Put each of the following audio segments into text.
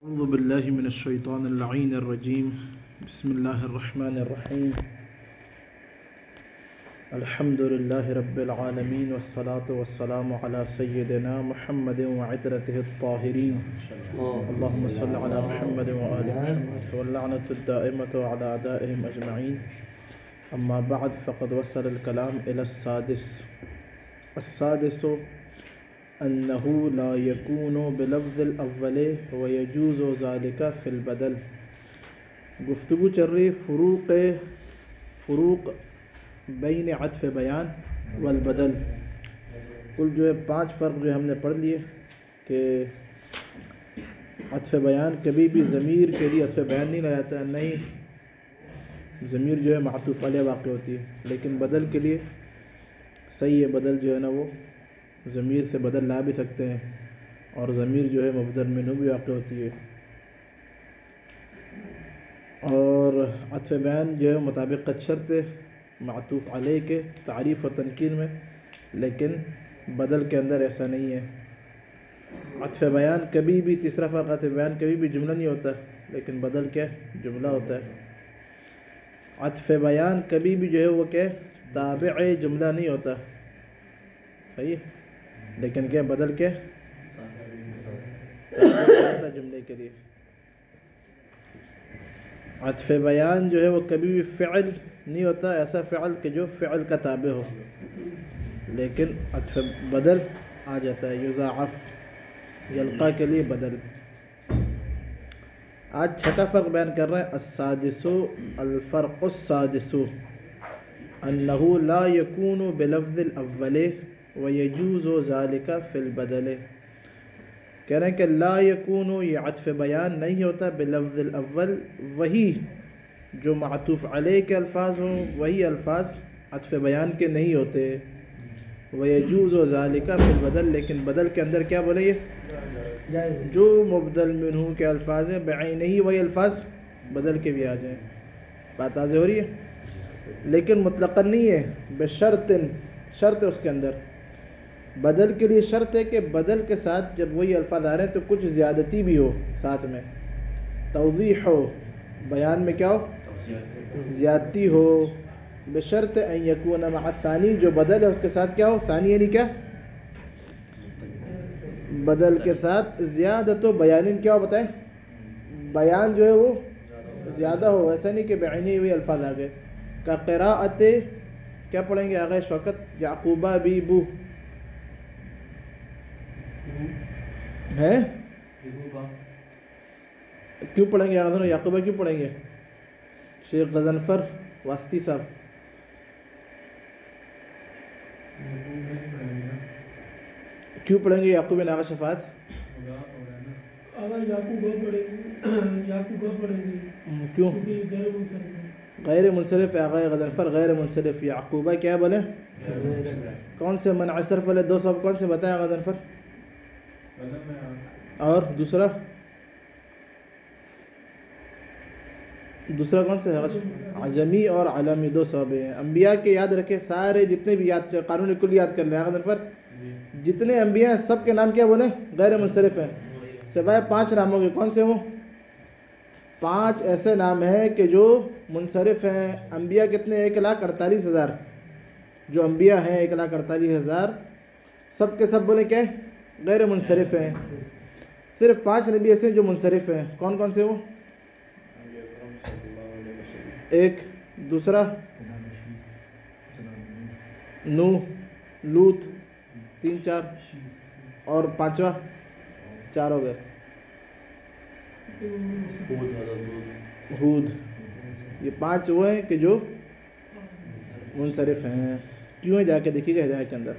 أعوذ بالله من الشيطان اللعين الرجيم. بسم الله الرحمن الرحيم. الحمد لله رب العالمين والصلاة والسلام على سيدنا محمد وعترته الطاهرين. اللهم صل على محمد وآل محمد واللعنة الدائمة على أعدائهم أجمعين. أما بعد فقد وصل الكلام إلى السادس أنه لا يكون بلفظ الأول ويجوز ذلك في البدل. گفتگو چل رہی فروق بین عطف بیان والبدل. کل جو ہے 5 فرق جو ہم نے پڑھ لیے کہ عطف بیان کبھی بھی ضمیر کے لیے عطف بیان نہیں لگاتا ہے، نہیں ضمیر جو ہے معطوف علیہ واقع ہوتی ہے، لیکن بدل کے لیے صحیح ہے، بدل جو ہے نا وہ ضمیر سے بدل لا بھی سکتے ہیں، اور ضمیر جو ہے مبدل منہ بھی واقع ہوتی ہے. اور عطف بیان جو ہے مطابقت شرط معطوف علیہ کے تعریف و تنکیر میں، لیکن بدل کے اندر ایسا نہیں ہے. عطف بیان کبھی بھی، تیسرا فرق، عطف بیان کبھی بھی جملہ نہیں ہوتا، لیکن بدل کیا جملہ ہوتا ہے. عطف بیان کبھی بھی جو ہے وہ کیا تابع جملہ نہیں ہوتا، صحیح، لیکن کیا بدل کے جملے کے لیے. عطف بیان جو ہے وہ کبھی بھی فعل نہیں ہوتا، ایسا فعل کہ جو فعل کا تابع ہو، لیکن عطف بدل آ جاتا ہے. یضاعف، یلقا کے لیے بدل. آج چھٹا فرق بیان کر رہے ہیں. الفرق السادس انه لا يكون بلفظ الاول ويجوز ذلك في البدل. کہہ رہے ہیں کہ لا یکون، یہ عطف بیان نہیں ہوتا بلفظ الاول، وہی جو معطوف علیہ کے الفاظ ہوں وہی الفاظ عطف بیان کے نہیں ہوتے. ویجوز ذالک فی البدل، لیکن بدل کے اندر کیا بولے، یہ جو مبدل منہ کے الفاظ ہیں بعینہ ہی وہی الفاظ بدل کے بھی آ جائیں. بات واضح ہو رہی ہے، لیکن مطلقاً نہیں ہے، بشرط، شرط اس کے اندر. بدل کے لیے شرط ہے کہ بدل کے ساتھ جب وہی الفاظ آ رہے ہیں تو کچھ زیادتی بھی ہو ساتھ میں، توضیح ہو، بیان میں کیا ہو، زیادتی ہو. بشرط ان یکون مع الثانی، جو بدل ہے اس کے ساتھ کیا ہو، ثانی یعنی کیا، بدل کے ساتھ زیادت و بیان کیا ہو، بتائیں، بیان جو ہے وہ زیادہ ہو. ایسا نہیں کہ بعینی ہوئی الفاظ آ گئے. کا قراءت، کیا پڑھیں گے آگے اس وقت، یعقوبہ بی بو ہے، کیوں پڑھیں گے آگے یعقوبہ، کیوں پڑھیں گے شیخ غضنفر واسطی صاحب، کیوں پڑھیں گے یعقوب بن آغا شفاعت؟ کیوں غیر منصرف ہے آغا غضنفر، غیر منصرف. یعقوبہ کیا بولے، کون سے منع صرف والے 2 سب کون سے بتائیں غضنفر، اور دوسرا کون سے، عجمی اور علمی 2 صحابے ہیں. انبیاء کے یاد رکھے سارے، جتنے بھی یاد قانون کل یاد کر لیں غضنفر، جتنے انبیاء ہیں سب کے نام کیا بولے، غیر منصرف ہیں، سوائے 5 ناموں کے. کون سے وہ 5 ایسے نام ہیں کہ جو منصرف ہیں. انبیاء کتنے، 1,48,000 جو انبیاء ہیں، 1,48,000 سب کے سب بولے کیا غیر منصرف ہیں. صرف 5 نبی ایسے جو منصرف ہیں. کون کون سے وہ، ایک، دوسرا نوح، لوط، 3 4، اور 5واں 4 ہو گئے، ہود. یہ 5 وہ ہیں کہ جو منصرف ہیں. کیوں ہے جا کے دیکھیے گا ہدایت کے اندر.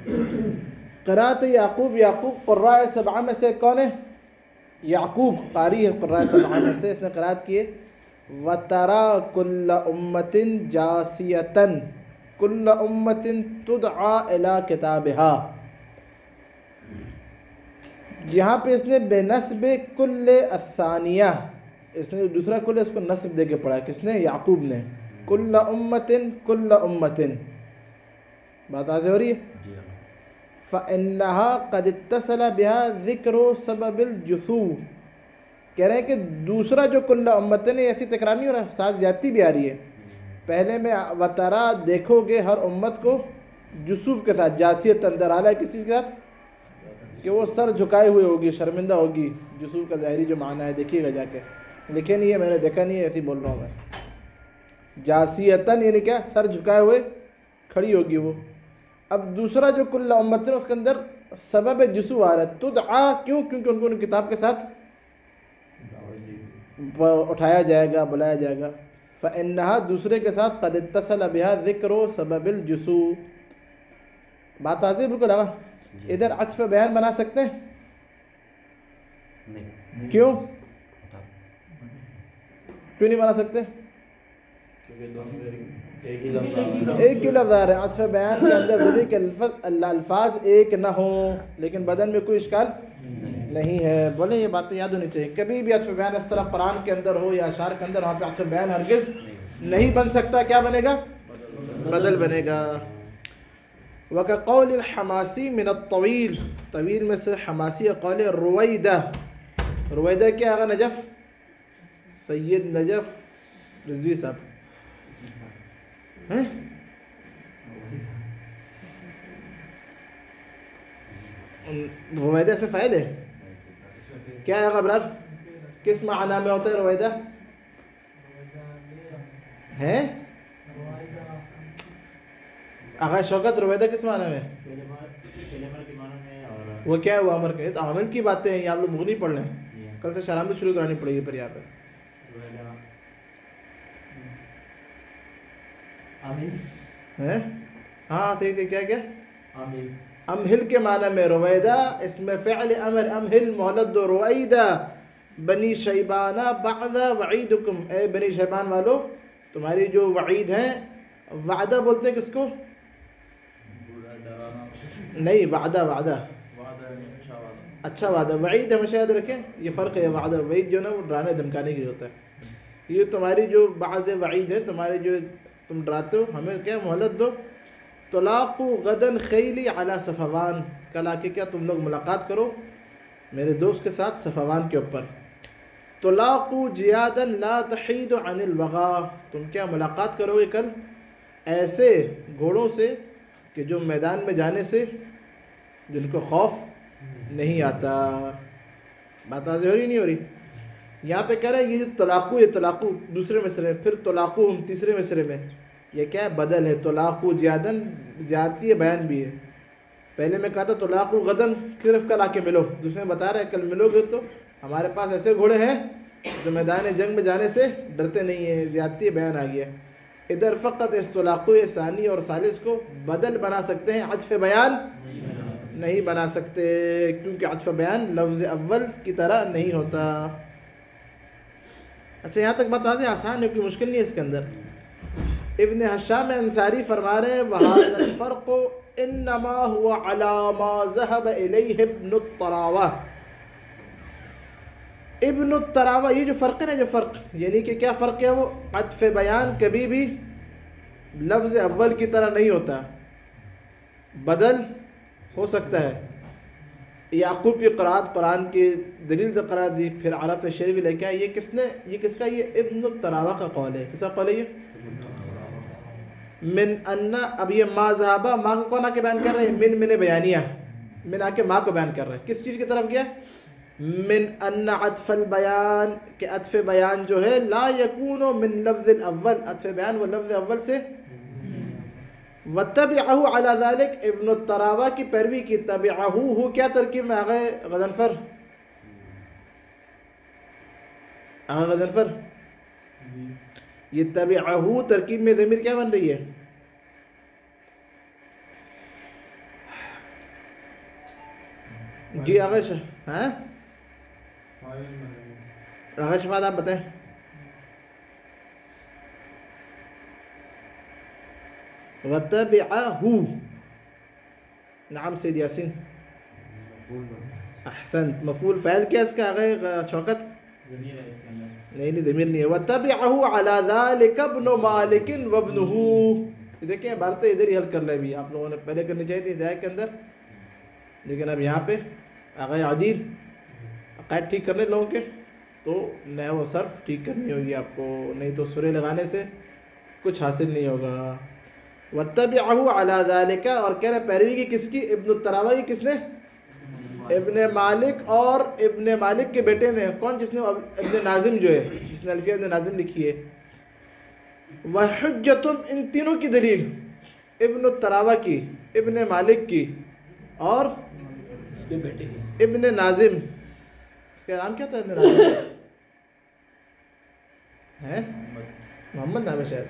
قرات یعقوب، یعقوب قراء 7 میں سے کون ہے، یعقوب قاری ہے قراء 7 میں سے، اس نے قرات کیے. وَتَرَى كُلَّ أُمَّةٍ جَاثِيَةً كُلَّ أُمَّةٍ تُدْعَى إِلَى كِتَابِهَا. یہاں پہ اس نے بے نصب کل الثانیہ، اس نے دوسرا کل اس کو نصب دے کے پڑھا. کس نے، یعقوب نے. کل امت، کل امت. بات واضح ہو رہی ہے. فَإِنَّهَا قَدْ اتصل بها ذکر سبب الجثو. کہہ رہے ہیں کہ دوسرا جو کل امتن ایسی تکرار نہیں ہو رہا، ساتھ زیادتی بھی آ رہی ہے. پہلے میں وترا دیکھو گے ہر امت کو جسوف کے ساتھ، جاسیت اندر آلہ کسی کے ساتھ کہ وہ سر جھکائے ہوئے ہوگی، شرمندہ ہوگی. جسوف کا ظاہری جو معنی ہے دیکھیے گا جا کے، لکھے نہیں ہے میں نے دیکھا نہیں ہے، ایسے بول رہا ہوں میں. جاسیتن یعنی کیا؟ سر جھکائے ہوئے کھڑی ہوگی وہ. اب دوسرا جو کل امت ہے اس کے اندر سبب جسو آ رہا ہے. تدعا کیوں؟ کیونکہ ان کو ان کتاب کے ساتھ اٹھایا جائے گا، بلایا جائے گا. فإنها دوسرے کے ساتھ قد اتصل بها ذکر سبب الجسو. بات آتی ہے بالکل. ادھر عطف بیان بنا سکتے ہیں؟ کیوں نہیں بنا سکتے؟ ایک ہی لفظ آ رہا ہے عطف بیان کے اندر، ضروری کہ الفاظ ایک نہ ہوں، لیکن بدن میں کوئی اشکال نہیں ہے. بولے یہ باتیں یاد ہونی چاہیے. کبھی بھی عطف بیان اس طرح قرآن کے اندر ہو یا اشعار کے اندر، وہاں پہ عطف بیان ہرگز نہیں بن سکتا. کیا بنے گا؟ بدل بنے گا. وَكَقَوْلِ الْحَمَاسِي مِنَ الطَّوِيلِ، طویل میں سے حماسی قول رویدہ. رویدہ کیا آگا؟ نجف، سید نجف رضوی صاحب. رویدہ سے فائل ہے کیا ہے برادر؟ کس معنی میں ہوتا ہے رویدہ؟ ہے آغا شوکت رویدہ کس معنی میں؟ وہ کیا ہے؟ وہ عمر کا. عمل کی باتیں ہیں. آپ لوگ مغنی پڑھ لیں، کل سے شرامت شروع کرانی پڑے گی پھر یہاں پہ. ہاں ٹھیک ہے. کیا کیا؟ امہل کے معنی میں رویدہ اس میں فعل امر. امہل مہلت دو. رویدہ بنی شیبانہ بعد وعیدکم، اے بنی شیبان والو تمہاری جو وعید ہیں. وعدہ بولتے ہیں کس کو؟ نہیں، وعدہ اچھا وعدہ. وعید ہمیشہ یاد رکھیں، یہ فرق ہے. وعدہ وعید جو نا وہ ڈرانے دھمکانے کی ہوتا ہے. یہ تمہاری جو بعض وعید ہے، تمہاری جو تم ڈراتے ہو، ہمیں کیا مہلت دو. طلاقو غدن خیلی علی صفوان، کل آ کے کیا تم لوگ ملاقات کرو میرے دوست کے ساتھ صفوان کے اوپر. طلاقو جیادا لا تحید عن الوغا، تم کیا ملاقات کرو گے کل ایسے گھوڑوں سے کہ جو میدان میں جانے سے جن کو خوف نہیں آتا. بات واضح ہو رہی نہیں ہو رہی؟ یہاں پہ کہہ رہے ہیں یہ طلاقو، یہ طلاقو دوسرے مصرے میں، پھر طلاقو تیسرے مصرے میں. یہ کیا ہے؟ بدل ہے. طلاقو زیادن، زیادتی ہے، بیان بھی ہے. پہلے میں کہا تھا طلاقو غدن صرف کل آ کے ملو، دوسرے میں بتا رہے ہیں کل ملو گے تو ہمارے پاس ایسے گھوڑے ہیں جو میدان جنگ میں جانے سے ڈرتے نہیں ہیں. زیادتی بیان آ گیا. ادھر فقط اس طلاقو ثانی اور ثالث کو بدل بنا سکتے ہیں، عطف بیان نہیں بنا سکتے، کیونکہ عطف بیان لفظ اول کی طرح نہیں ہوتا. اچھا یہاں تک بتا دیں، آسان ہے، کوئی مشکل نہیں ہے اس کے اندر. ابن حشام انصاری فرما رہے ہیں وَهَذَا الْفَرْقُ إِنَّمَا هُوَ عَلَى مَا ذَهَبَ إِلَيْهِ ابْنُ الطَّرَاوَةِ. ابن الطراوہ، یہ جو فرق ہے نا، جو فرق یعنی کہ کیا فرق ہے؟ وہ عطف بیان کبھی بھی لفظ اول کی طرح نہیں ہوتا، بدل ہو سکتا ہے. یعقوب کی قرآت قرآن کی دلیل سے قرار دی، پھر عرب شریف لے کے آئے. یہ کس نے؟ یہ کس کا؟ یہ ابن الطراوہ کا قول ہے. کس کا قول ہے یہ؟ من ان. اب یہ ما ذهب، ما کو کون آ کے بیان کر رہے ہیں؟ من بیانیہ، من آ کے ما کو بیان کر رہے ہیں. کس چیز کی طرف گیا؟ من ان عطف البیان، کہ عطف بیان جو ہے لا یکون من لفظ الاول، عطف بیان وہ لفظ اول سے. وتبعه على ذلك، ابن الطراوہ کی پیروی کی. تبعه ہو کیا ترکیب میں آ گئے؟ غضنفر. غضنفر یہ تبعه ترکیب میں ضمیر کیا بن رہی ہے؟ جی آغاش. ہاں آغاش بات آپ بتائیں. وتبعه. نعم سید یاسین، احسنت. مفعول فاعل کیا اس کا آگے شوکت؟ نہیں ضمیر نہیں ہے. وتبعه على ذلك ابن مالك وابنه. دیکھیں عبارتیں ادھر ہی حل کر لیں. بھی آپ لوگوں نے پہلے کرنی چاہیے تھی ہدایت کے اندر، لیکن اب یہاں پہ آگے عدیل عقائد ٹھیک کرنے لوگوں کے. تو نحو و صرف ٹھیک کرنی ہوگی آپ کو، نہیں تو سورے لگانے سے کچھ حاصل نہیں ہوگا۔ وَاتَّبِعَهُ عَلَى ذَلِكَ، اور کہہ رہے پیروی کی کس کی؟ ابن التراوی کی، کس نے؟ ابن مالک اور ابن مالک کے بیٹے نے، کون؟ جس نے ابن ناظم جو ہے، جس نے الفیہ ابن ناظم لکھی ہے۔ وَحُجَّةٌ، ان تینوں کی دلیل، ابن التراوی کی، ابن مالک کی اور ابن ناظم، اس کا نام کیا تھا ابن ناظم؟ ہے محمد نام ہے شاید۔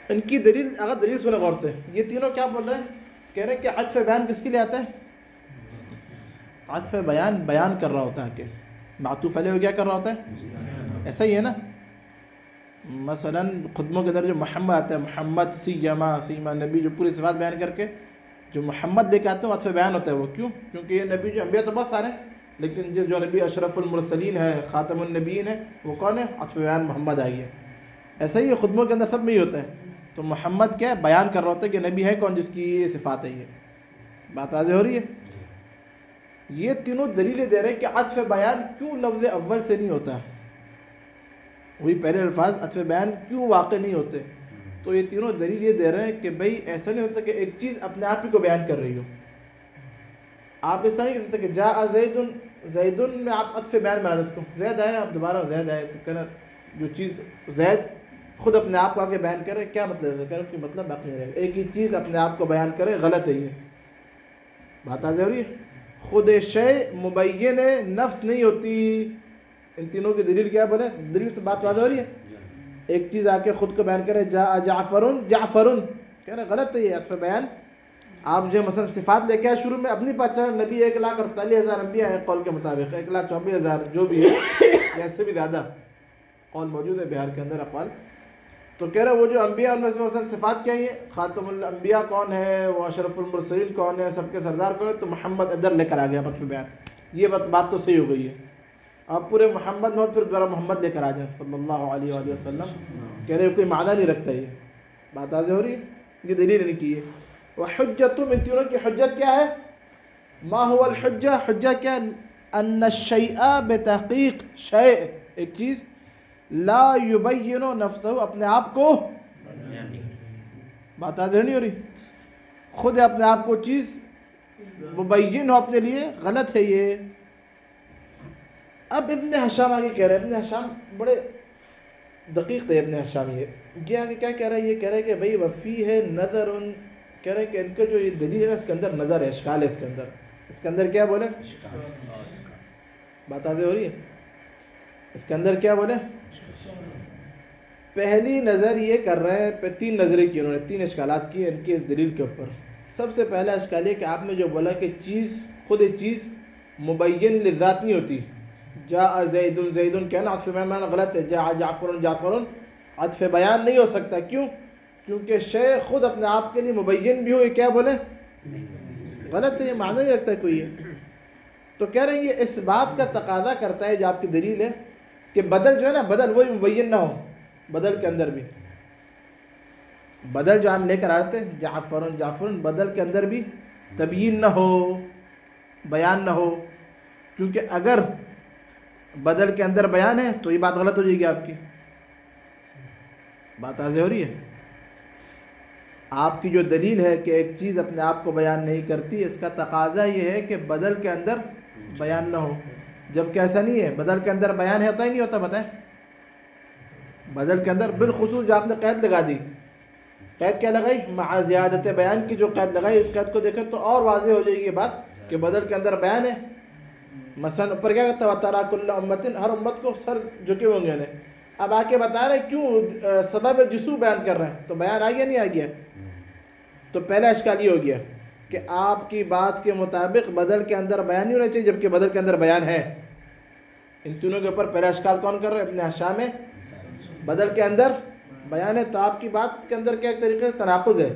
ان کی دلیل، اگر دلیل سنیں غور سے، یہ تینوں کیا بول رہے ہیں؟ کہہ رہے ہیں کہ عطف بیان کس کے لیے آتا ہے؟ عطف بیان کر رہا ہوتا ہے کہ معطوف علیہ کیا کر رہا ہوتا ہے؟ ایسا ہی ہے نا، مثلا خطبوں کے اندر جو محمد آتا ہے، محمد سیما نبی، جو پوری صفات بیان کر کے جو محمد لے کے آتے ہیں عطف بیان ہوتا ہے وہ، کیوں؟ کیونکہ یہ نبی جو انبیاء تو بہت سارے ہیں، لیکن جو نبی اشرف المرسلین ہے، خاتم النبیین ہے، وہ کون ہے؟ عطف بیان محمد آئی ہے۔ ایسا ہی خطبوں کے اندر سب میں ہی ہوتا ہے، تو محمد کیا ہے؟ بیان کر رہا ہوتا ہے کہ نبی ہے کون، جس کی یہ صفات ہے۔ یہ بات واضح ہو رہی ہے؟ یہ تینوں دلیلیں دے رہے ہیں کہ عطف بیان کیوں لفظ اول سے نہیں ہوتا، وہی پہلے الفاظ عطف بیان کیوں واقع نہیں ہوتے۔ تو یہ تینوں دلیل یہ دے رہے ہیں کہ بھئی ایسا نہیں ہوتا کہ ایک چیز اپنے آپ ہی کو بیان کر رہی ہو۔ آپ ایسا نہیں کر سکتے کہ جاء زید میں آپ عطف بیان بنا سکتے ہو، زید آئے آپ دوبارہ زید آئے، تو کہنا جو چیز زید خود اپنے آپ کو آگے بیان کرے، کیا مطلب ہے؟ کہنا اس کی مطلب باقی نہیں رہے گا۔ ایک ہی چیز اپنے آپ کو بیان کرے، غلط ہے یہ بات آ رہی ہے۔ خود شے مبین نفس نہیں ہوتی۔ ان تینوں کی دلیل کیا بولے؟ دلیل سے بات واضح ہو رہی ہے۔ ایک چیز آ کے خود کو بیان کرے، جاء جعفر، کہہ رہے غلط ہے یہ عطف بیان۔ آپ جو مثلا صفات لے کے آئے شروع میں، اپنی پہچان نبی 1,48,000 انبیاء ہے قول کے مطابق، 1,24,000 جو بھی ہے یا اس سے بھی زیادہ قول موجود ہے بہار کے اندر اقوال، تو کہہ رہے وہ جو انبیاء ان میں سے مثلا صفات کیا ہے؟ خاتم الانبیاء کون ہے، وہ اشرف المرسلین کون ہے، سب کے سردار کون ہے، تو محمد ادھر لے کر آ گیا عطف بیان۔ یہ بات تو صحیح ہو گئی ہے۔ آپ پورے محمد میں پھر ذرا محمد لے کر آ جائیں صلی اللہ علیہ وآلہ وسلم، کہہ رہے کوئی معنی نہیں رکھتا یہ بات واضح ہو رہی ہے۔ یہ دلیل نہیں کی ہے۔ وحجۃ، ان تینوں کی حجت کیا ہے؟ ما هو الحجہ، حجہ کیا؟ ان الشیء بتحقیق، شیء ایک چیز، لا یبین نفسہ اپنے آپ کو، بات واضح نہیں ہو رہی؟ خود اپنے آپ کو چیز مبین ہو اپنے لیے، غلط ہے یہ۔ اب ابن حشام آگے کہہ رہے ہیں، ابن حشام بڑے دقیق تھے ابن حشام، یہ آگے کیا کہہ رہے ہیں؟ یہ کہہ رہے ہیں کہ بھئی وفی ہے نظر، کہہ رہے ہیں کہ ان کا جو یہ دلیل ہے اس کے اندر نظر ہے، اشکال ہے اس کے اندر کیا بولے؟ بات واضح ہو رہی ہے؟ اس کے اندر کیا بولے؟ پہلی نظر یہ کر رہے ہیں، تین نظریں کی انہوں نے، تین اشکالات کی ان کی اس دلیل کے اوپر۔ سب سے پہلا اشکال یہ کہ آپ نے جو بولا کہ چیز، خود ایک چیز مبین لذات نہیں ہوتی، جاء زید کہنا عطف بیان غلط ہے، جاء جعفر عطف بیان نہیں ہو سکتا، کیوں؟ کیونکہ شے خود اپنے آپ کے لیے مبین بھی ہو، یہ کیا بولے؟ غلط ہے، یہ معنی نہیں رکھتا کوئی ہے۔ تو کہہ رہے ہیں یہ اس بات کا تقاضا کرتا ہے جو آپ کی دلیل ہے کہ بدل جو ہے نا، بدل وہی مبین نہ ہو، بدل کے اندر بھی، بدل جو ہم لے کر آتے ہیں جعفر، بدل کے اندر بھی تبیین نہ ہو، بیان نہ ہو، کیونکہ اگر بدل کے اندر بیان ہے تو یہ بات غلط ہو جائے گی آپ کی، بات واضح ہو رہی ہے؟ آپ کی جو دلیل ہے کہ ایک چیز اپنے آپ کو بیان نہیں کرتی، اس کا تقاضا یہ ہے کہ بدل کے اندر بیان نہ ہو، جبکہ ایسا نہیں ہے، بدل کے اندر بیان ہے، ہوتا ہی نہیں ہوتا، بتائیں؟ بدل کے اندر بالخصوص جو آپ نے قید لگا دی، قید کیا لگائی؟ مع زیادت بیان کی جو قید لگائی، اس قید کو دیکھیں تو اور واضح ہو جائے گی یہ بات کہ بدل کے اندر بیان ہے۔ مثلا اوپر کیا کہتا ہے؟ وَتَرَىٰ كُلَّ أُمَّةٍ، ہر امت کو سر جھکے ہوں گے، اب آ کے بتا رہے کیوں سبب جسو بیان کر رہے ہیں، تو بیان آ گیا نہیں آ گیا؟ تو پہلا اشکال یہ ہو گیا کہ آپ کی بات کے مطابق بدل کے اندر بیان نہیں ہونا چاہیے، جبکہ بدل کے اندر بیان ہے۔ ان تینوں کے اوپر پہلا اشکال کون کر رہے ہیں؟ ابن حشام ہے، بدل کے اندر بیان ہے، تو آپ کی بات کے اندر کیا ایک طریقے سے تناقض ہے۔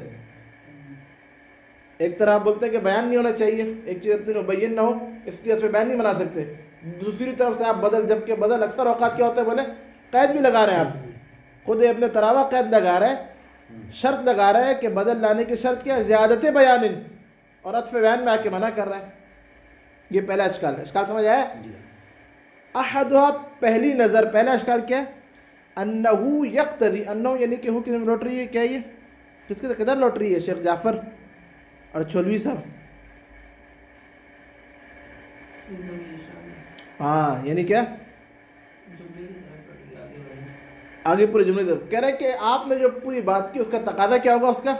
ایک طرح آپ بولتے ہیں کہ بیان نہیں ہونا چاہیے، ایک چیز اپنے مبین نہ ہو اس لیے اس میں بیان نہیں بنا سکتے، دوسری طرف سے آپ بدل، جبکہ بدل اکثر اوقات کیا ہوتا ہے بولے؟ قید بھی لگا رہے ہیں، آپ خود ابن تراوہ قید لگا رہے ہیں، شرط لگا رہے ہیں کہ بدل لانے کی شرط کیا ہے؟ زیادت بیان، اور عطف بیان میں آ کے منع کر رہا ہے۔ یہ پہلا اشکال ہے، اشکال سمجھ آیا؟ احدھا پہلی نظر، پہلا اشکال کیا ہے؟ انہو یقتضی، انہو یعنی کہ ہو کس میں لوٹ رہی ہے؟ کیا یہ کس کے کدھر لوٹ رہی ہے؟ شیخ جعفر اور چھولوی صاحب؟ ہاں یعنی کیا؟ آگے پورے جملے دو کہہ رہے کہ آپ نے جو پوری بات کی اس کا تقاضا کیا ہوگا؟ اس کا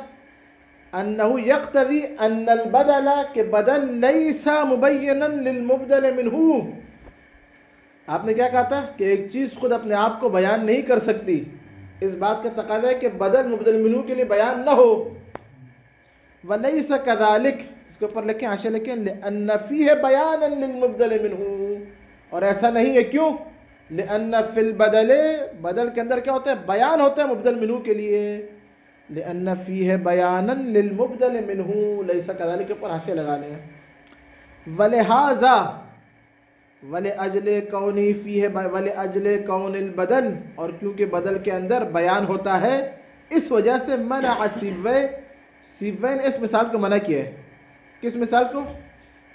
انہو یقتضی ان البدل، کہ بدل لیس مبینا للمبدل منہ. آپ نے کیا کہا تھا کہ ایک چیز خود اپنے آپ کو بیان نہیں کر سکتی، اس بات کا تقاضا ہے کہ بدل مبدل منہ کے لیے بیان نہ ہو. ولیس کذالک، اس کے اوپر لکھیں، حاشیہ لکھیں، لأن فیہ بیانا للمبدل منہ، اور ایسا نہیں ہے. کیوں؟ لأن فی البدل، بدل کے اندر کیا ہوتا ہے؟ بیان ہوتا ہے مبدل منہ کے لیے. لأن فیہ بیانا للمبدل منہ، لیس کذالک کے اوپر حاشیہ لگا لیں. ولہذا، ولأجل کونی فیہ، ولأجل کون البدل، اور کیونکہ بدل کے اندر بیان ہوتا ہے، اس وجہ سے منع سیبویہ، سیبویہ نے اس مثال کو منع کیا ہے. کس مثال کو؟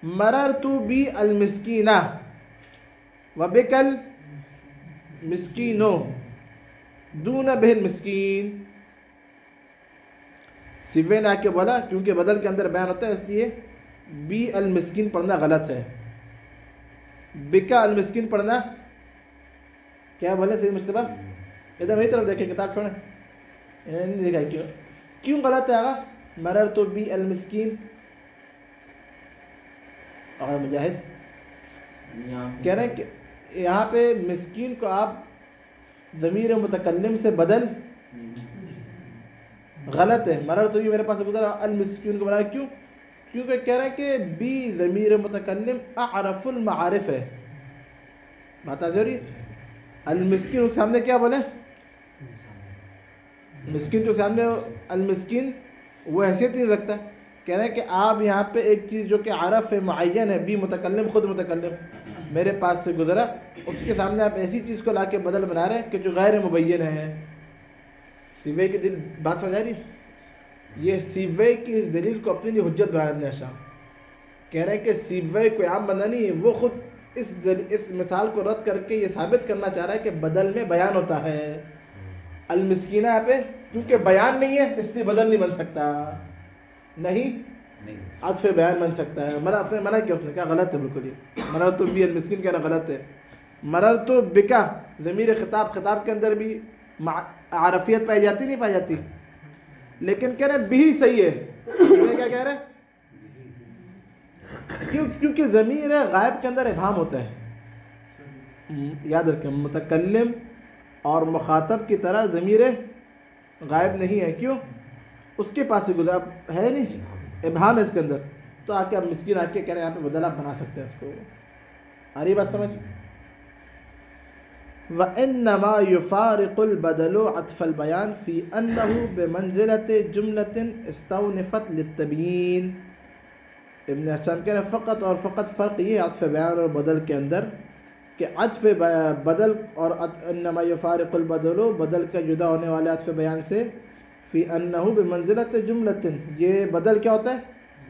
مررت بی المسکینہ وبکل مسکینو دون بہ المسکین. سیبویہ نے آ کے بولا کیونکہ بدل کے اندر بیان ہوتا ہے اس لیے بی المسکین پڑھنا غلط ہے. بکا المسکین پڑھنا کیا بولے سید مصطفیٰ؟ ادھر میری طرف دیکھیں، کتاب چھوڑیں، نہیں دیکھا کیوں کیوں غلط ہے؟ آگا مررت بی المسکین. اور مجاہد کہہ رہے ہیں کہ یہاں پہ مسکین کو آپ ضمیر متکلم سے بدل غلط ہے. مررت بی میرے پاس گزرا، المسکین کو بنا. کیوں؟ کیونکہ کہہ رہے ہیں کہ بی ضمیر متکلم اعرف المعارف ہے. بات آ رہی؟ المسکین کے سامنے کیا بولے؟ مسکین کے سامنے المسکین وہ حیثیت نہیں رکھتا. کہہ رہے ہیں کہ آپ یہاں پہ ایک چیز جو کہ عرف ہے، معین ہے، بی متکلم، خود متکلم میرے پاس سے گزرا، اس کے سامنے آپ ایسی چیز کو لا کے بدل بنا رہے ہیں کہ جو غیر مبین ہے. سیبویہ کی بات سمجھ آ رہی؟ یہ سیبویہ کی اس دلیل کو اپنے لیے حجت بنا رہے ہیں. کہہ رہے ہیں کہ سیبویہ کوئی عام بندہ نہیں ہے، وہ خود اس مثال کو رد کر کے یہ ثابت کرنا چاہ رہا ہے کہ بدل میں بیان ہوتا ہے. المسکینہ یہاں پہ کیونکہ بیان نہیں ہے اس لیے بدل نہیں بن سکتا. نہیں عطف بیان بن سکتا ہے. منع کیا اس نے؟ کہا غلط ہے بالکل. یہ مررت بی المسکین کہنا غلط ہے. مررت بکا ضمیر خطاب، خطاب کے اندر بھی عرفیت پائی جاتی نہیں پائی جاتی؟ لیکن کہہ رہے بھی صحیح ہے. کیا کہہ رہے ہیں؟ کیونکہ ضمیر غائب کے اندر ابہام ہوتا ہے. یاد رکھیں، متکلم اور مخاطب کی طرح ضمیر غائب نہیں ہے. کیوں؟ اس کے پاس گزار ہے نہیں، ابہام ہے اس کے اندر. تو آ کے اب مسکین آ کے کہہ رہے ہیں یہاں پہ بدل آپ بنا سکتے ہیں اس کو. آ رہی بات سمجھ؟ وَإِنَّمَا يُفَارِقُ الْبَدَلُ عَطْفَ الْبَيَانِ فِي أَنَّهُ بِمَنْزِلَةِ جُمْلَةٍ اسْتَوْنِفَتْ لِلتَّبْيِينِ. ابن حسان کہہ رہے ہیں فقط اور فقط فرق یہ عطف بیان اور بدل کے اندر کہ عطف بدل اور انما یفارق البدل، بدل کا جدا ہونے والے عطف بیان سے، فی انہ بمنزلت جملۃ، یہ بدل کیا ہوتا ہے؟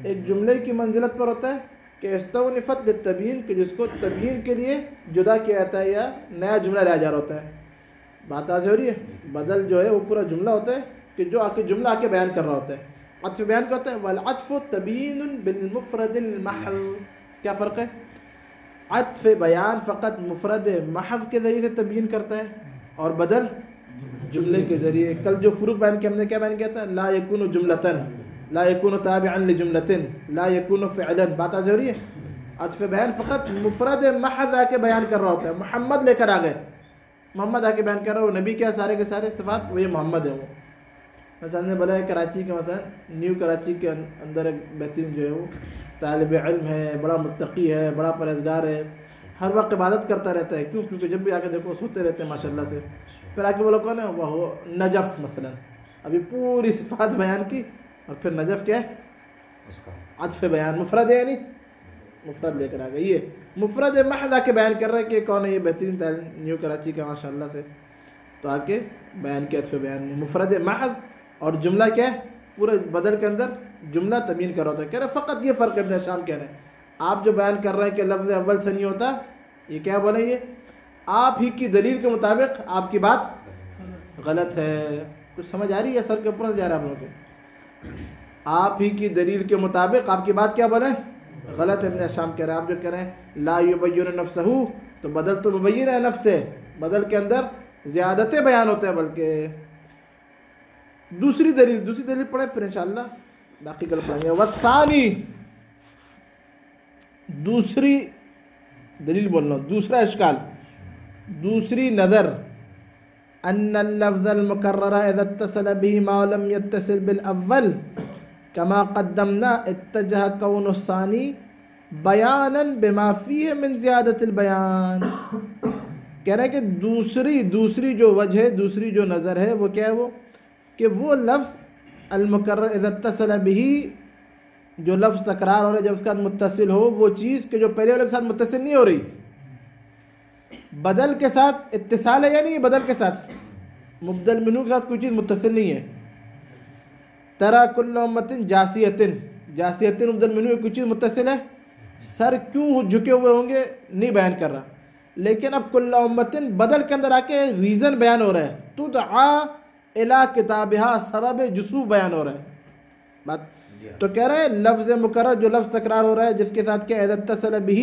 ایک جملے کی منزلت پر ہوتا ہے کہ استونفت للتبیین، کہ جس کو تبیین کے لیے جدا کیا جاتا ہے یا نیا جملہ لایا جا رہا ہوتا ہے. بات آ رہی ہے؟ بدل جو ہے وہ پورا جملہ ہوتا ہے کہ جو آ کے جملہ آ کے بیان کر رہا ہوتا ہے. عطف بیان کا ہوتا ہے والعطف تبیین بالمفرد المحض. کیا فرق ہے؟ عطف بیان فقط مفرد محض کے ذریعے سے تبیین کرتا ہے اور بدل جملے کے ذریعے. کل جو فروق بیان کیا ہم نے کیا بیان کیا تھا؟ لا یکون جملتن، لا یکون تابعا لجملتن، لا یکون فعلا. بات آ رہی ہے؟ عطف بیان فقط مفرد محض آ کے بیان کر رہا ہوتا ہے. محمد لے کر آ گئے، محمد آ کے بیان کر رہا ہے، وہ نبی کیا سارے کے سارے صفات وہ یہ محمد ہے. وہ مثلا نے بولا ہے کراچی کے، مثلا نیو کراچی کے اندر ایک بہترین جو ہے وہ طالب علم ہے، بڑا متقی ہے، بڑا پرہیزگار ہے، ہر وقت عبادت کرتا رہتا ہے. کیوں؟ کیونکہ جب بھی آ کے دیکھو سوتے رہتے ہیں ماشاء اللہ سے. پھر آ کے بولا کون ہے؟ وہ نجف. مثلا ابھی پوری صفات بیان کی اور پھر نجف کیا ہے؟ عطف بیان مفرد ہے، یعنی مفرد لے کر آ گئے. یہ مفرد محض آ کے بیان کر رہے ہیں کہ کون ہے یہ بہترین نیو کراچی کا ماشاء اللہ سے. تو آ کے بیان کیا عطف بیان میں مفرد محض، اور جملہ کیا ہے؟ پورے بدل کے اندر جملہ تبیین کر رہا ہوتا ہے. کہہ رہے فقط یہ فرق ابن شام کہہ رہے ہیں. آپ جو بیان کر رہے ہیں کہ لفظ اول سے نہیں ہوتا، یہ کیا بولے؟ یہ آپ ہی کی دلیل کے مطابق آپ کی بات غلط ہے. کچھ سمجھ آ رہی ہے؟ سر کے اوپر سے جا رہا ہے آپ لوگوں کو. آپ ہی کی دلیل کے مطابق آپ کی بات کیا بولے؟ غلط ہے. ابن شام کہہ رہے ہیں. آپ جو کہہ رہے ہیں لا یبین نفسہ، تو بدل تو مبین ہے نفس سے، بدل کے اندر زیادتیں بیان ہوتے ہیں. بلکہ دوسری دلیل پڑھیں پھر انشاءاللہ باقی کل پڑھیں گے. والثانی، دوسری دلیل بول رہا ہوں، دوسرا اشکال، دوسری نظر، ان اللفظ المکرر اذا اتصل به ما لم يتصل بالاول كما قدمنا اتجه كون الثاني بیانا بما فيه من زیادت البیان. کہہ رہے ہیں کہ دوسری جو وجہ ہے، دوسری جو نظر ہے وہ کیا ہے؟ وہ کہ وہ لفظ المکرر اذا اتصل به، جو لفظ تکرار ہو رہا ہے جب اس کے ساتھ متصل ہو، وہ چیز کہ جو پہلے والے کے ساتھ متصل نہیں ہو رہی، بدل کے ساتھ اتصال ہے یا نہیں؟ بدل کے ساتھ، مبدل منو کے ساتھ کوئی چیز متصل نہیں ہے. ترا کل امتن جاسیتن، جاسیتن مبدل منو میں کوئی چیز متصل ہے، سر کیوں جھکے ہوئے ہوں گے نہیں بیان کر رہا. لیکن اب کل امتن بدل کے اندر آ کے ریزن بیان ہو رہا ہے، تدعا الی کتابها، سبب جسو بیان ہو رہا ہے. بات تو کہہ رہے ہیں لفظ مکرر جو لفظ تکرار ہو رہا ہے جس کے ساتھ کیا اذا اتصل به،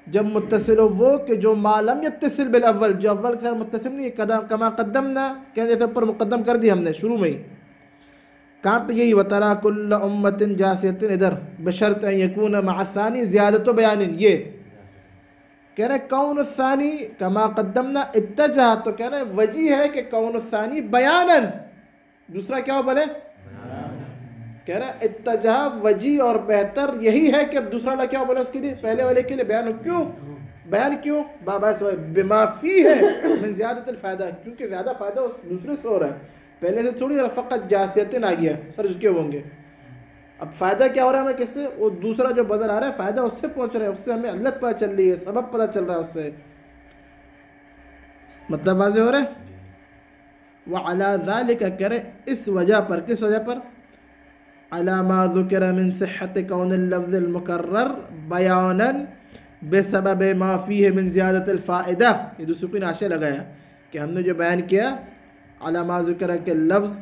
جب متصل ہو وہ کہ جو ما لم یتصل بالاول، جو اول کے ساتھ متصل نہیں ہے، کما قدمنا، کہ جیسے پر مقدم کر دیا ہم نے شروع میں ہی. کہاں پہ یہی وترا کل امت جاسیت، ادھر بشرط ان یکون مع الثانی زیادت بیان. یہ کہہ رہے کون الثانی کما قدمنا اتجہ، تو کہہ رہے وجہ ہے کہ کون الثانی بیانا، دوسرا کیا ہو بولے؟ کہہ رہا ہے اتجہ وجی اور بہتر یہی ہے کہ اب دوسرا والا کیا بولا اس کے لیے، پہلے والے کے لیے بیان ہو. کیوں بیان؟ کیوں بابا بما فی ہے من زیادت الفائدہ، کیونکہ زیادہ فائدہ اس دوسرے سے ہو رہا ہے، پہلے سے تھوڑی فقط جاسیتن آ گیا سر جھکے ہوں گے. اب فائدہ کیا ہو رہا ہے ہمیں کس سے؟ وہ دوسرا جو بدل آ رہا ہے فائدہ اس سے پہنچ رہا ہے، اس سے ہمیں علت پتہ چل رہی ہے، سبب پتہ چل رہا ہے اس سے. مطلب واضح ہو رہا ہے؟ وعلی ذالک، کرے اس وجہ پر، کس وجہ پر؟ علی ما ذکر من صحت کون اللفظ المکرر بیانا بسبب ما فیہ من زیادت الفائدہ. یہ دو سکون آشے لگایا کہ ہم نے جو بیان کیا علی ما ذکر کہ لفظ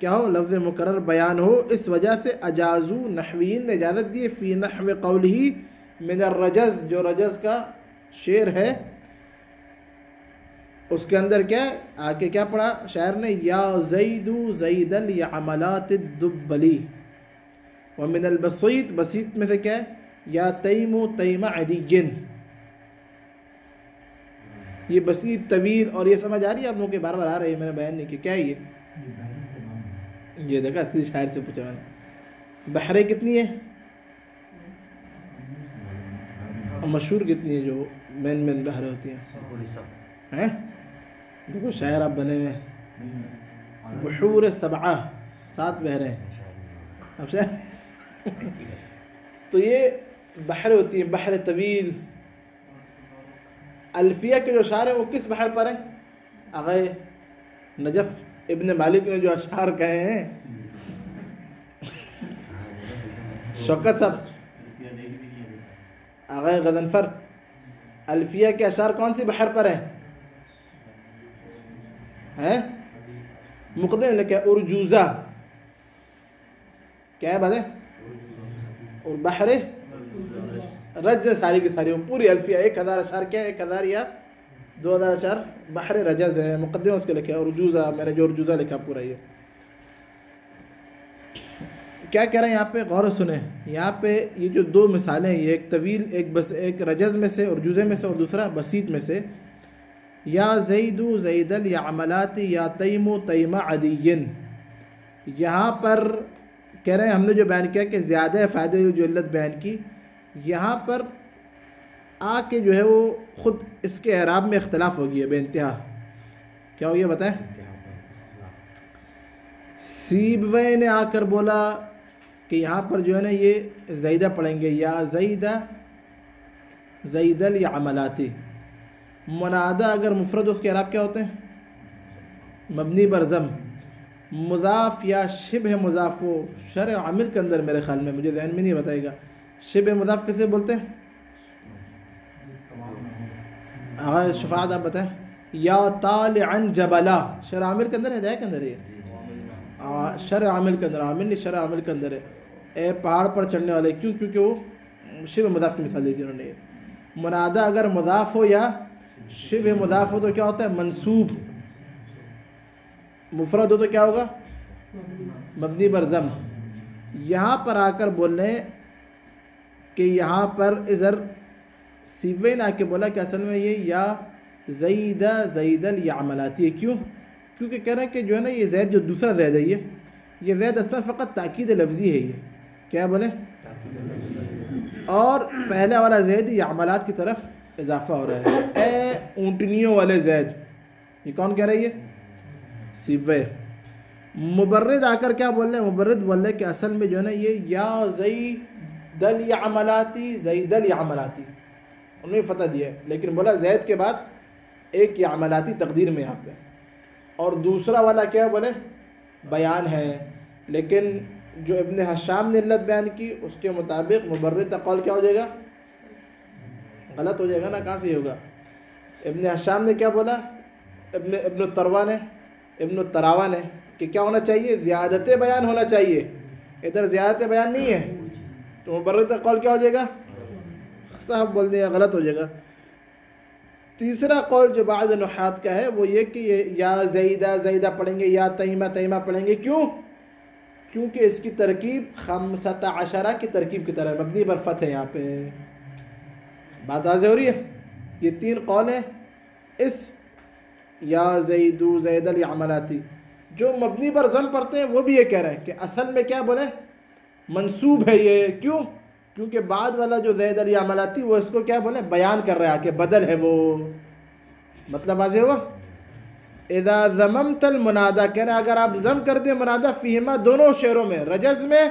کیا ہو، لفظ مکرر بیان ہو، اس وجہ سے اجازو، نحویین نے اجازت دی فی نحو قولہ من الرجز، جو رجز کا شعر ہے اس کے اندر کیا ہے، آگے کیا پڑھا شاعر نے؟ یا زید زید الیعملات الدبلی، ومن البسیط، بسیط میں سے کیا ہے؟ یا تیم تیم عدی. یہ بسیط طویل، اور یہ سمجھ آ رہی ہے آپ لوگوں کے؟ بار بار آ رہی ہے، میں نے بیان نہیں کیا. کیا ہے یہ دیکھا اسی شاعر سے پوچھا میں نے. بحریں کتنی ہے اور مشہور کتنی ہے جو مین بحریں ہوتی ہیں؟ دیکھو شاعر آپ بنے ہوئے، بحور سبعہ، 7 بحریں. اب شاعر تو یہ بحر ہوتی ہے، بحر طویل. الفیہ کے جو اشعار ہیں وہ کس بحر پر ہیں؟ آغا نجف ابن مالک نے جو اشعار کہے ہیں، شوکت صاحب، آغا غضنفر، الفیہ کے اشعار کون سی بحر پر ہیں؟ مقدم نے کیا؟ ارجوزہ. کیا ہے بھلے؟ اور بحر رجز، ساری کی ساری پوری الفیہ 1000 اشعار، کیا 1000 یا 2000 اشعار بحر رجز ہے. مقدمہ اس کے لکھا ہے ارجوزہ، میں نے جو ارجوزہ لکھا پورا. یہ کیا کہہ رہے ہیں یہاں پہ؟ غور و سنیں. یہاں پہ یہ جو 2 مثالیں، یہ ایک طویل، ایک رجز میں سے، ارجوزے میں سے، اور دوسرا بسیط میں سے. یا زید زید الیعملات یا تیم تیم عدی. یہاں پر کہہ رہے ہیں ہم نے جو بیان کیا کہ زیادہ فائدے جو علت بیان کی، یہاں پر آ کے جو ہے وہ خود اس کے اعراب میں اختلاف ہو گیا بے انتہا. کیا ہو گیا بتائیں؟ سیبوے نے آ کر بولا کہ یہاں پر جو ہے نا یہ زیدہ پڑھیں گے، یا زیدہ زید الیعملاتی. منادہ اگر مفرد، اس کے اعراب کیا ہوتے ہیں؟ مبنی بر ضم. مضاف یا شبہ مضاف ہو، شرع عامل کے اندر میرے خیال میں، مجھے ذہن میں نہیں بتائے گا، شبہ مضاف کسے بولتے ہیں؟ شفاعت آپ بتائیں. یا طالعا جبلا شرع عامل کے اندر ہے کے اندر ہے شرع عامل کے اندر عامل نہیں شرع عامل کے اندر ہے. اے پہاڑ پر چڑھنے والے کیوں کیونکہ وہ شبہ مضاف کی مثال دی تھی انہوں نے. منادہ اگر مضاف ہو یا شبہ مضاف ہو تو کیا ہوتا ہے منصوب. مفرد ہو تو کیا ہوگا مبنی بر ضم. یہاں پر آ کر بول رہے ہیں کہ یہاں پر ادھر سیوے نے آ کے بولا کہ اصل میں یہ یا زید زید الیعملاتی ہے. کیوں؟ کیونکہ کہہ رہے ہیں کہ جو ہے نا یہ زید جو دوسرا زید ہے یہ زید اصلا فقط تاکید لفظی ہے. یہ کیا بولے اور پہلے والا زید یہ عملات کی طرف اضافہ ہو رہا ہے. اے اونٹنیوں والے زید یہ کون کہہ رہی ہے سیبوے. مبرد آ کر کیا بول رہے ہیں مبرد بول رہے کہ اصل میں جو ہے نا یہ یا زید الیعملاتی زید الیعملاتی انہوں نے فتح دیا ہے لیکن بولا زید کے بعد ایک یعملاتی تقدیر میں یہاں پہ اور دوسرا والا کیا بولے بیان ہے. لیکن جو ابن حشام نے علت بیان کی اس کے مطابق مبرد کا قول کیا ہو جائے گا غلط ہو جائے گا نا. کہاں سے ہوگا؟ ابن حشام نے کیا بولا ابن التراوا نے کہ کیا ہونا چاہیے زیادت بیان ہونا چاہیے. ادھر زیادت بیان نہیں ہے تو مبرد کا قول کیا ہو جائے گا صاحب بول دیا غلط ہو جائے گا. تیسرا قول جو بعض نحات کا ہے وہ یہ کہ یا زیدہ زیدہ پڑھیں گے یا تیمہ تیمہ پڑھیں گے. کیوں؟ کیونکہ اس کی ترکیب 15 کی ترکیب کی طرح مبنی بر فتح ہے. یہاں پہ بات واضح ہو رہی ہے. یہ تین قول ہیں اس یا زیدو زید الیعملاتی. جو مبنی پر ضم پڑھتے ہیں وہ بھی یہ کہہ رہے ہیں کہ اصل میں کیا بولے منصوب ہے یہ. کیوں؟ کیونکہ بعد والا جو زید الیعملاتی وہ اس کو کیا بولے بیان کر رہا ہے کہ بدل ہے وہ. مطلب واضح ہوا. اذا ضممت المنادى کہہ رہے اگر آپ ضم کر دیں منادہ فیہما دونوں شعروں میں رجز میں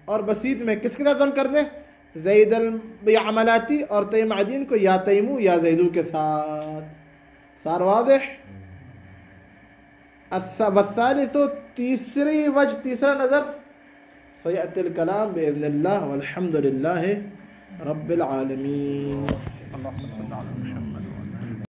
اور بسیط میں کس کے ساتھ ضم کر دیں زید الیعملاتی اور تیم عدین کو یا تیمو یا زیدو کے ساتھ. صار واضح. والثالث تیسری وجہ تیسرا نظر فیأتی الکلام بإذن اللہ والحمد للہ رب العالمین. اللہم صل علی محمد.